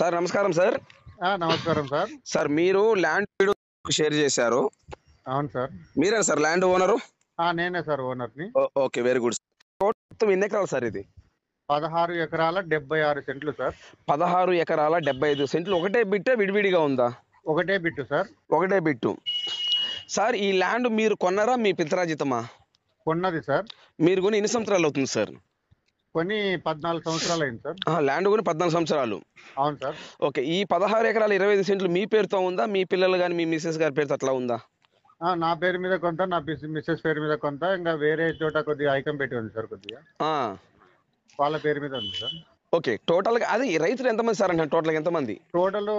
Sir నమస్కారం sir. నమస్కారం sir. Sir మీరు ల్యాండ్ వీడియో షేర్ చేశారు. అవును సార్. మీరేనా సార్ ల్యాండ్ ఓనరు? నేనే సార్ ఓనర్ని. Okay, very good. మొత్తం ఎన్ని ఎకరాలు సార్ ఇది? 16 ఎకరాల 76 సెంట్లు సార్. 16 ఎకరాల 75 సెంట్లు. ఒకటే బిట్టే విడివిడిగా ఉందా? ఒకటే బిట్టు సార్. ఒకటే బిట్టు. సార్ ఈ ల్యాండ్ మీరు కొన్నారా మీ పిత్రాజితమా? కొన్నది సార్. మీరు కొని ఎన్ని సంవత్సరాలు అవుతుంది సార్? కొని 14 సంవత్సరాలు అయింది సార్. ల్యాండ్ కొని 14 సంవత్సరాలు. అవును సార్. ఓకే, ఈ 16 ఎకరాల 25 సెంట్లు మీ పేరుతో ఉందా, మీ పిల్లలు కానీ మీ మిస్సెస్ గారి పేరుతో అట్లా ఉందా? నా పేరు మీద కొంత, నా మిస్సెస్ పేరు మీద కొంత, ఇంకా వేరే చోట కొద్దిగా ఐకం పెట్టి ఉంది సార్. కొద్దిగా వాళ్ళ పేరు మీద ఉంది సార్. ఓకే, టోటల్గా అది రైతులు ఎంతమంది సార్? అంటే టోటల్గా ఎంతమంది? టోటల్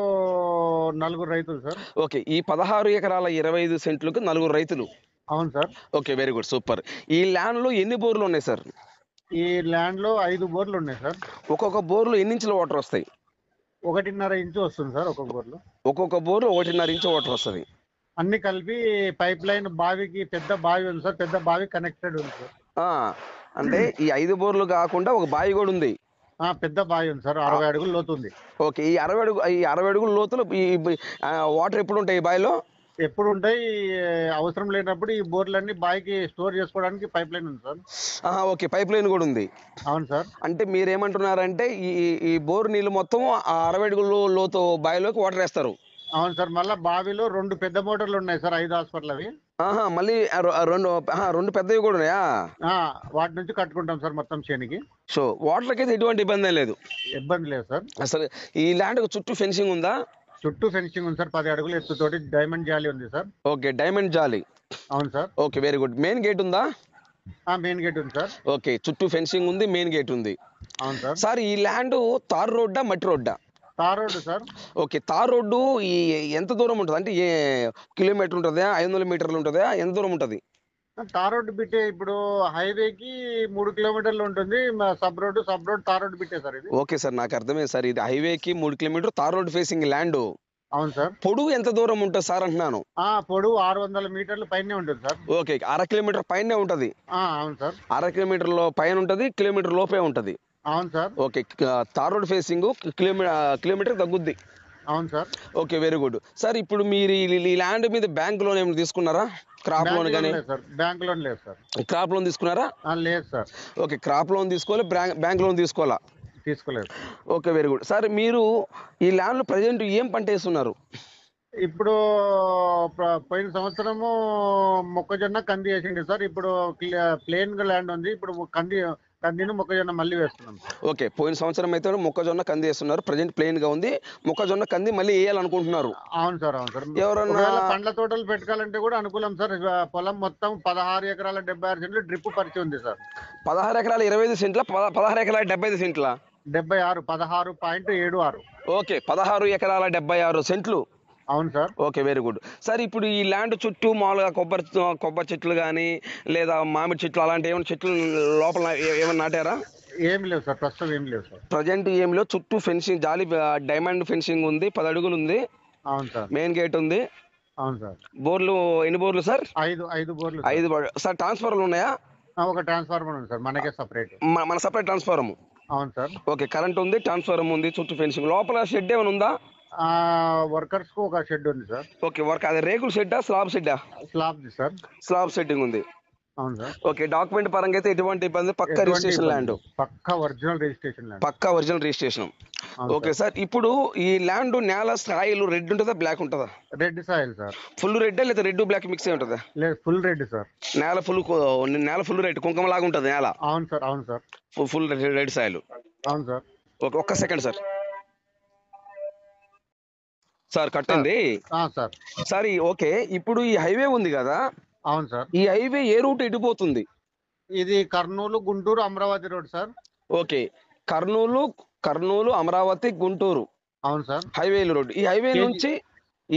4 రైతులు సార్. ఓకే, ఈ 16 ఎకరాల 25 సెంట్లకు 4 రైతులు. అవును sir. Okay, very good, super. ఈ ల్యాండ్ లో ఎన్ని బోర్లు ఉన్నాయి సార్? ఈ ల్యాండ్ లో 5 బోర్లు ఉన్నాయి సార్. ఒక్కొక్క బోర్లు ఎన్ని ఇంచుల వాటర్ వస్తాయి? 1.5 ఇంచు వస్తుంది సార్ ఒక్కొక్క బోర్లు. ఒక్కొక్క బోర్లు 1.5 ఇంచు వాటర్ వస్తుంది. అన్ని కలిపి పైప్ లైన్ బావికి, పెద్ద బావి ఉంది సార్. పెద్ద బావి కనెక్టెడ్ ఉంది సార్. అంటే ఈ 5 బోర్లు కాకుండా ఒక బావి కూడా ఉంది. పెద్ద బావి ఉంది సార్. 60 అడుగులు లోతు ఉంది. ఓకే, ఈ 60 అడుగుల లోతులు ఈ వాటర్ ఎప్పుడు ఉంటాయి ఈ బావిలో? ఎప్పుడు ఉంటాయి, అవసరం లేనప్పుడు ఈ బోర్లన్నీ బావికి స్టోర్ చేసుకోవడానికి పైప్ లైన్ ఉంది సార్. ఓకే, పైప్ లైన్ కూడా ఉంది. అవును సార్. అంటే మీరేమంటున్నారంటే ఈ బోర్ నీళ్ళు మొత్తం ఆ 60 అడుగుల లోతు బావిలోకి వాటర్ వేస్తారు? అవును సార్. మళ్ళీ బావిలో 2 పెద్ద మోటార్లు ఉన్నాయి సార్, 5 హాస్పిటల్ అవి. మళ్ళీ రెండు పెద్దవి కూడా ఉన్నాయా? వాటి నుంచి కట్టుకుంటాం సార్ మొత్తం చేనికి. సో వాటర్కి అయితే ఎటువంటి ఇబ్బంది లేదు? ఇబ్బంది లేదు సార్. అసలు ఈ ల్యాండ్ చుట్టూ ఫెన్సింగ్ ఉందా? చుట్టూ ఫెన్సింగ్ ఉంది సార్. 10 అడుగులు ఎత్తుతోటి డైమండ్ జాలి ఉంది సార్. ఓకే, డైమండ్ జాలి. అవును sir. Okay, very good. Main gate ఉందా? మెయిన్ గేట్ ఉంది సార్. ఓకే, చుట్టూ ఫెన్సింగ్ ఉంది, మెయిన్ గేట్ ఉంది. అవును సార్. సార్ ఈ ల్యాండ్ తార్ రోడ్డా మట్టి రోడ్డా? Tar road sir. Okay, tar road ఈ ఎంత దూరం ఉంటుంది? అంటే కిలోమీటర్ ఉంటుందా, 500 మీటర్లు ఉంటుందా, ఎంత దూరం ఉంటుంది? తార్ రోడ్డు బిట్టే ఇప్పుడు హైవేకి 3 కిలోమీటర్లు ఉంటుంది. సబ్ రోడ్డు తార్ రోడ్డు బిట్టే సార్ ఇది. ఓకే సార్, నాకు అర్థమైంది సార్. ఇది హైవేకి 3 kilometre tar road facing land. అవును సార్. పొడుగు ఎంత దూరం ఉంటుంది సార్ అంటున్నాను? పొడుగు 600 మీటర్లు పైనే ఉంటుంది సార్. ఓకే, 1/2 కిలోమీటర్ పైనే ఉంటది. అవును సార్. 1/2 కిలోమీటర్లో పైన ఉంటది, కిలోమీటర్ లోపే ఉంటది. అవును sir. Okay, tar road facing kilometre తగ్గుద్ది. అవును sir. Okay, very good. Sir ఇప్పుడు మీరు ఈ ల్యాండ్ మీద బ్యాంక్ లోన్ ఏమైనా తీసుకున్నారా? క్రాప్ లోన్ కానీ? బ్యాంక్ లోన్ లేదు సార్. క్రాప్ లోన్ తీసుకున్నారా? లేదు సార్. ఓకే, క్రాప్ లోన్ తీసుకోవాలి, బ్యాంక్ లోన్ తీసుకోవాలా? తీసుకోలేదు. Okay, very good. సార్ మీరు ఈ ల్యాండ్ లో ప్రజెంట్ ఏం పంట వేస్తున్నారు? ఇప్పుడు పోయిన సంవత్సరము మొక్కజొన్న కంది వేసింది సార్. ఇప్పుడు ప్లేన్ గా ల్యాండ్ ఉంది. ఇప్పుడు కందిని మొక్కజొన్న మళ్ళీ వేస్తున్నాం. ఓకే, పోయిన సంవత్సరం అయితే మొక్కజొన్న కంది వేస్తున్నారు, ప్రజెంట్ ప్లేన్ గా ఉంది. మొక్కజొన్న కంది మళ్ళీ వేయాలనుకుంటున్నారు? అవును సార్. అవును సార్. ఎవరన్నా పండ్ల తోటలు పెట్టుకోవాలంటే కూడా అనుకూలం సార్. పొలం మొత్తం 16 ఎకరాల 76 సెంట్లు డ్రిప్ పరిచి ఉంది సార్. 16 ఎకరాల 25 సెంట్ల, 16 ఎకరాల 75 సెంట్ల? 76, 16.76. ఓకే, 16 ఎకరాల 76 సెంట్లు. అవును sir. Okay, very good. Sir ఇప్పుడు ఈ ల్యాండ్ చుట్టూ మామూలుగా కొబ్బరి చెట్లు కానీ లేదా మామిడి చెట్లు అలాంటి ఏమైనా చెట్లు లోపల ఏమైనా నాటారా? ఏం లేవు సార్, ప్రస్తుతం ఏం లేవు సార్. ప్రజెంట్ ఏం లేవు. చుట్టూ ఫెన్సింగ్ జాలి డైమండ్ ఫెన్సింగ్ ఉంది, 10 అడుగులు ఉంది. అవును సార్. మెయిన్ గేట్ ఉంది. అవును సార్. బోర్లు ఎన్ని బోర్లు సార్? 5 బోర్లు. 5 సార్. ట్రాన్స్ఫార్మర్లు ఉన్నాయా? ఒక ట్రాన్స్ఫార్మర్ ఉంది సార్, మనకే సపరేట్. మన సపరేట్ ట్రాన్స్ఫార్మర్? అవును సార్. ఓకే, కరెంట్ ఉంది, ట్రాన్స్ఫార్మర్ ఉంది, చుట్టూ ఫెన్సింగ్. లోపల షెడ్ ఏమైనా ఉందా? వర్కర్స్ కు ఒక షెడ్ ఉంది సార్. ఓకే, అదే రేకుల షెడ్డా, స్లాబ్ షెడ్డా? Slab sir. స్లాబ్ సెట్టింగ్ ఉంది. అవును సార్. ఓకే, డాక్యుమెంట్ పరంగా అయితే ఎటువంటి ఇబ్బంది? పక్కా రిజిస్ట్రేషన్ ల్యాండ్, పక్కా ఒరిజినల్ రిజిస్ట్రేషన్ ల్యాండ్, పక్కా ఒరిజినల్ రిజిస్ట్రేషన్. ఓకే సార్, ఇప్పుడు ఈ ల్యాండ్ నేల సాయిల్ రెడ్ ఉంటుందా, బ్లాక్ ఉంటుందా? Red soil sir. Full red లేదా రెడ్ బ్లాక్ మిక్స్ అయి ఉంటుందా? లేదు, ఫుల్ రెడ్ సార్. నేల ఫుల్ రెడ్, కుంకుమ లాగా ఉంటుంది నేల. అవును సార్. అవును సార్. Full red soil. అవును సార్. ఓకే, ఒక్క సెకండ్ సార్. సార్ కట్టండి సార్. సార్ ఓకే, ఇప్పుడు ఈ హైవే ఉంది కదా? అవును సార్. ఈ హైవే ఏ రూట్ ఎటుపోతుంది? ఇది Kurnool, Guntur, Amaravati road sir. Okay, Kurnool, Amaravati, Guntur. అవును సార్. Highway road. ఈ హైవే నుంచి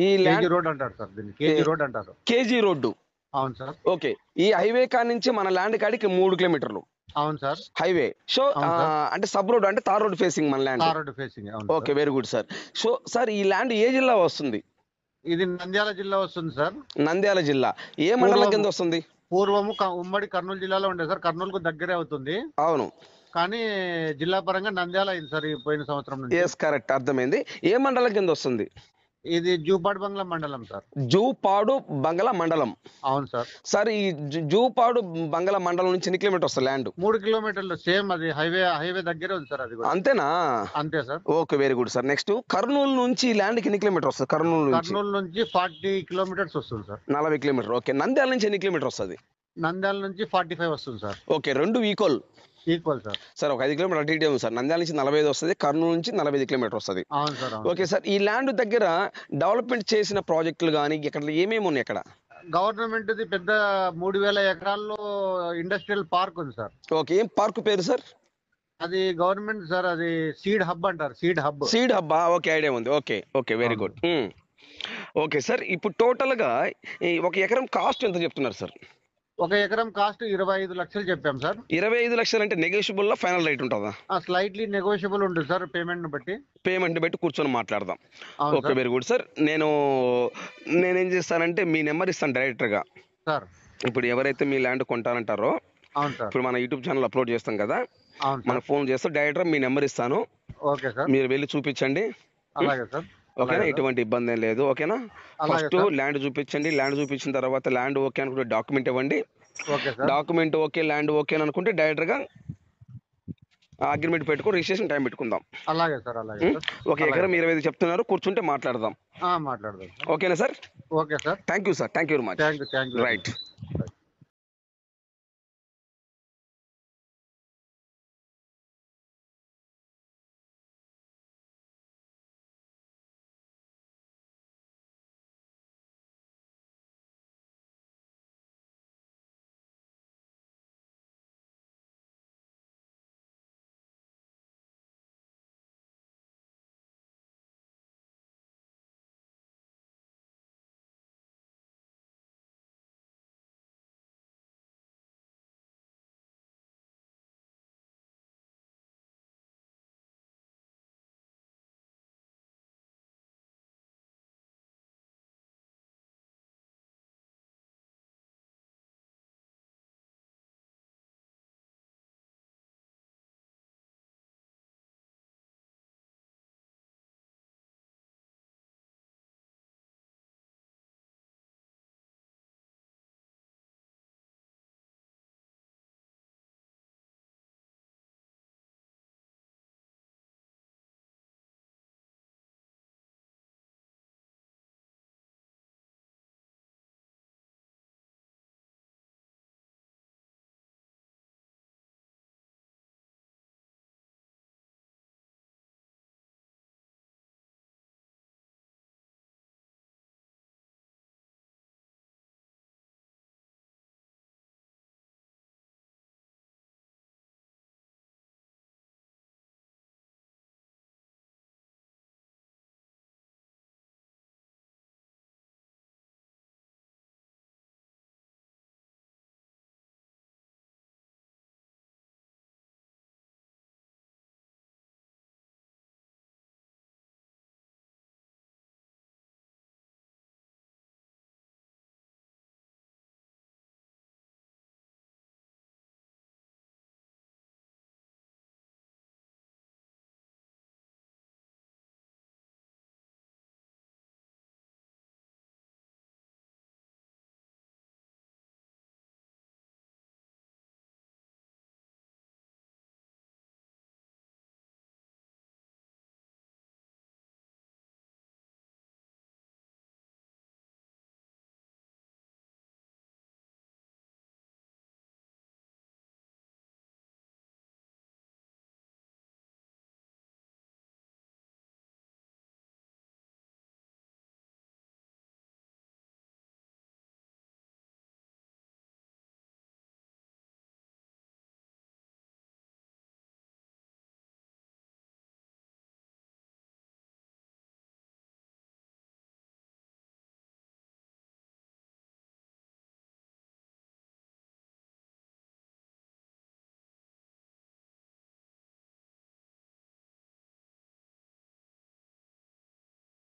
ఈ ల్యాండ్ రోడ్ అంటారు సార్, దీన్ని కేజీ రోడ్ అంటారు. KG road. అవును సార్. ఓకే, ఈ హైవే కాడి నుంచి మన ల్యాండ్ కాడికి 3 కిలోమీటర్లు. అవును సార్. హైవే. సో అంటే సబ్ రోడ్, అంటే తార్ రోడ్ ఫేసింగ్ మన ల్యాండ్. తార్ road facing. Okay, very good sir. So sir ఈ ల్యాండ్ ఏ జిల్లా వస్తుంది? ఇది నంద్యాల జిల్లా వస్తుంది సార్. నంద్యాల జిల్లా ఏ మండలం కింద వస్తుంది? పూర్వము ఉమ్మడి కర్నూలు జిల్లాలో ఉండే సార్. కర్నూలుకు దగ్గరే అవుతుంది. అవును. కానీ జిల్లా పరంగా నంద్యాల అయింది సార్ ఈ పోయిన సంవత్సరం నుంచి. ఎస్ కరెక్ట్, అర్థమైంది. ఏ మండలం కింద వస్తుంది? ఇది జూపాడు బంగ్లా మండలం సార్. జూపాడు బంగళ మండలం. అవును సార్. సార్ ఈ జూపాడు బంగళ మండలం నుంచి ఎన్ని కిలోమీటర్ వస్తుంది ల్యాండ్? 3 కిలోమీటర్లు, సేమ్ అది హైవే దగ్గరే ఉంది సార్ అది కూడా. అంతేనా? అంతే sir. Okay, very good sir. Next Kurnool నుంచి ల్యాండ్కి ఎన్ని కిలోమీటర్ వస్తుంది? కర్నూలు నుంచి 40 కిలోమీటర్స్ వస్తుంది సార్. 40 కిలోమీటర్. ఓకే, నంద్యాల నుంచి ఎన్ని కిలోమీటర్ వస్తుంది? నంద్యాల నుంచి 45 వస్తుంది సార్. ఓకే, రెండు ఈక్వల్ సార్. సార్ ఒక 5 కిలోమీటర్ అటు ఇటే ఉంది సార్. నంద్యాల నుంచి 45 వస్తుంది, కర్నూలు నుంచి 45 కిలోమీటర్ వస్తుంది. అవును సార్. ఓకే సార్, ఈ ల్యాండ్ దగ్గర డెవలప్మెంట్ చేసిన ప్రాజెక్టులు కానీ ఇక్కడ ఏమేమి ఉన్నాయి? ఇక్కడ గవర్నమెంట్ పెద్ద 3000 ఎకరాల్లో ఇండస్ట్రియల్ పార్క్ ఉంది సార్. ఓకే, ఏం పార్క్ పేరు సార్? అది గవర్నమెంట్ సార్, అది సీడ్ హబ్ అంటారు. Seed hub. ఓకే, ఐడియా ఉంది. Okay okay, very good. Okay sir, ఇప్పుడు టోటల్ గా ఒక ఎకరం కాస్ట్ ఎంత చెప్తున్నారు సార్? ఒక ఎకరం కాస్ట్ 25 లక్షలు చెప్పాం సార్. 25 లక్షలు అంటే నెగోషియబుల్ లో ఫైనల్ రేట్ ఉంటుందా? స్లైట్లీ నెగోషియబుల్ ఉంటుంది సార్, పేమెంట్ బట్టి కూర్చొని మాట్లాడదాం. Okay, very good sir. నేనేం చేస్తానంటే మీ నెంబర్ ఇస్తాను డైరెక్టర్ గా సార్. ఇప్పుడు ఎవరైతే మీ ల్యాండ్ కొంటానంటారో, అవును సార్, ఇప్పుడు మన యూట్యూబ్ ఛానల్ అప్లోడ్ చేస్తాం కదా, మన ఫోన్ చేస్తే డైరెక్టర్ మీ నెంబర్ ఇస్తాను. ఓకే సార్, మీరు వెళ్ళి చూపించండి. అలాగే సార్. ఓకేనా? ఎటువంటి ఇబ్బంది ఏం లేదు. ఓకేనా? ఫస్ట్ ల్యాండ్ చూపించండి. ల్యాండ్ చూపించిన తర్వాత ల్యాండ్ ఓకే అనుకుంటే డాక్యుమెంట్ ఇవ్వండి. డాక్యుమెంట్ ఓకే, ల్యాండ్ ఓకే అనుకుంటే డైరెక్టర్ గా అగ్రిమెంట్ పెట్టుకుని రిజిస్ట్రేషన్ టైం పెట్టుకుందాం. అలాగే సార్. ఒక ఎకరం 25 చెప్తున్నారు, కూర్చుంటే మాట్లాడదాం. మాట్లాడదాం. ఓకేనా sir? Okay sir. Thank you sir. Thank you very much. Thank you. Right.